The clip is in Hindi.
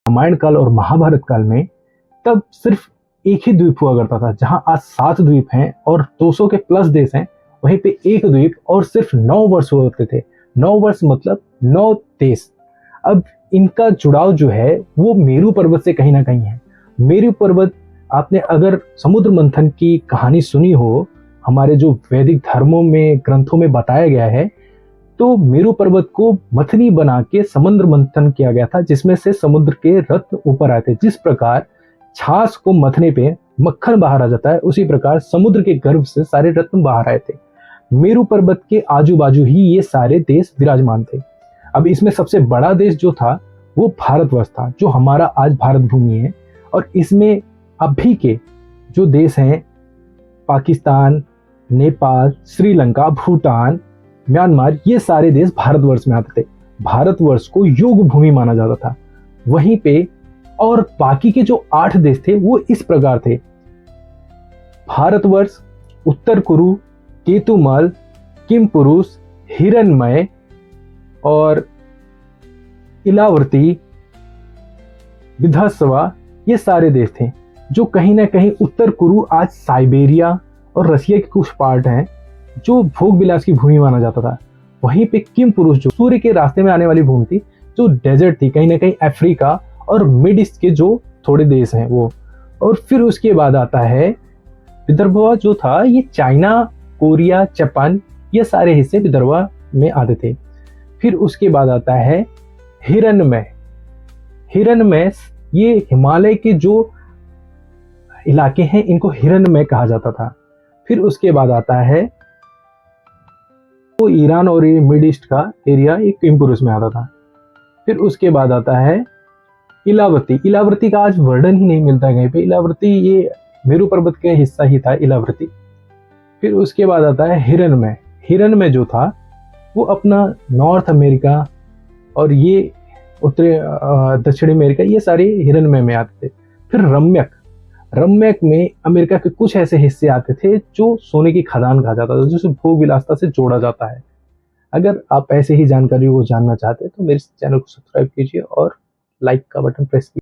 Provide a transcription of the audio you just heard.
रामायण काल और महाभारत काल में तब सिर्फ एक ही द्वीप हुआ करता था। जहां आज 7 द्वीप हैं और 200 के प्लस देश हैं, वहीं पे एक द्वीप और सिर्फ 9 वर्ष हुआ करते थे। 9 वर्ष मतलब 9 देश। अब इनका जुड़ाव जो है वो मेरू पर्वत से कहीं ना कहीं है। मेरू पर्वत, आपने अगर समुद्र मंथन की कहानी सुनी हो, हमारे जो वैदिक धर्मों में ग्रंथों में बताया गया है, तो मेरू पर्वत को मथनी बना के समुद्र मंथन किया गया था, जिसमें से समुद्र के रत्न ऊपर आए थे। जिस प्रकार छाछ को मथने पे मक्खन बाहर आ जाता है, उसी प्रकार समुद्र के गर्भ से सारे रत्न बाहर आए थे। मेरू पर्वत के आजू बाजू ही ये सारे देश विराजमान थे। अब इसमें सबसे बड़ा देश जो था वो भारतवर्ष था, जो हमारा आज भारत भूमि है। और इसमें अभी के जो देश हैं, पाकिस्तान, नेपाल, श्रीलंका, भूटान, म्यांमार, ये सारे देश भारतवर्ष में आते थे। भारतवर्ष को योग भूमि माना जाता था। वहीं पे और बाकी के जो 8 देश थे वो इस प्रकार थे: भारतवर्ष, उत्तर कुरु, केतुमल, किमपुरुष, हिरण्मय और इलावर्ती, विधास्वा, ये सारे देश थे। जो कहीं ना कहीं उत्तर कुरु आज साइबेरिया और रसिया के कुछ पार्ट हैं, जो भोग विलास की भूमि माना जाता था। वहीं पे किमपुरुष जो सूर्य के रास्ते में आने वाली भूमि थी, जो डेजर्ट थी, कहीं ना कहीं अफ्रीका और मिड ईस्ट के जो थोड़े देश हैं वो। और फिर उसके बाद आता है विदर्भ, जो था ये चाइना, कोरिया, जापान, ये सारे हिस्से विदर्भ में आते थे। फिर उसके बाद आता है हिरण्मय। हिरण्मय ये हिमालय के जो इलाके हैं, इनको हिरण्मय कहा जाता था। फिर उसके बाद आता है वो ईरान और ये मिड ईस्ट का एरिया, एक किमपुरुष में आता था। फिर उसके बाद आता है इलावती। इलावती का आज वर्णन ही नहीं मिलता कहीं पे। इलावती ये मेरू पर्वत का हिस्सा ही था, इलावती। फिर उसके बाद आता है हिरण्मय। हिरण्मय जो था वो अपना नॉर्थ अमेरिका और ये उत्तरी दक्षिणी अमेरिका, ये सारे हिरण्मय में आते थे। फिर रम्यक। रम्यक में अमेरिका के कुछ ऐसे हिस्से आते थे जो सोने की खदान कहा जाता था, जिसे भोग विलासता से जोड़ा जाता है। अगर आप ऐसे ही जानकारी को जानना चाहते हैं तो मेरे चैनल को सब्सक्राइब कीजिए और लाइक का बटन प्रेस कीजिए।